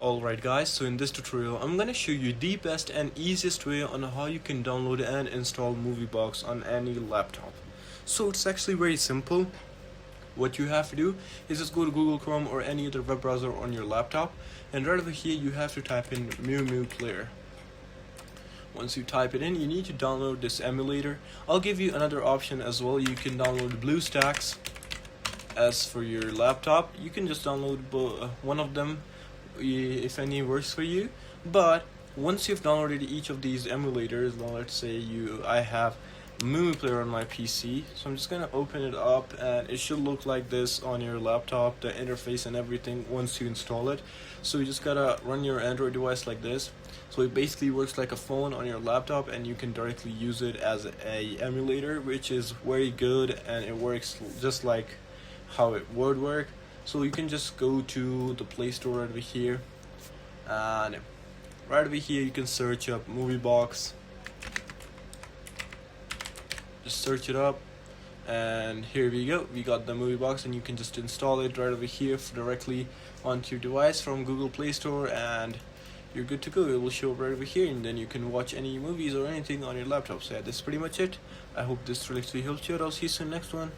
Alright guys, so in this tutorial I'm gonna show you the best and easiest way on how you can download and install MovieBox on any laptop. So it's actually very simple. What you have to do is just go to Google Chrome or any other web browser on your laptop, and right over here you have to type in Player. Once you type it in, you need to download this emulator. I'll give you another option as well. You can download BlueStacks. As for your laptop, you can just download one of them if any works for you. But once you've downloaded each of these emulators, well, let's say I have Movie Player on my PC, so I'm just gonna open it up, and it should look like this on your laptop, the interface and everything once you install it. So you just gotta run your Android device like this. So it basically works like a phone on your laptop, and you can directly use it as a emulator, which is very good, and it works just like how it would work. So you can just go to the Play Store right over here, and right over here you can search up MovieBox. Just search it up, and here we go. We got the MovieBox, and you can just install it right over here directly onto your device from Google Play Store, and you're good to go. It will show up right over here, and then you can watch any movies or anything on your laptop. So yeah, that's pretty much it. I hope this really helped you out. I'll see you soon next one.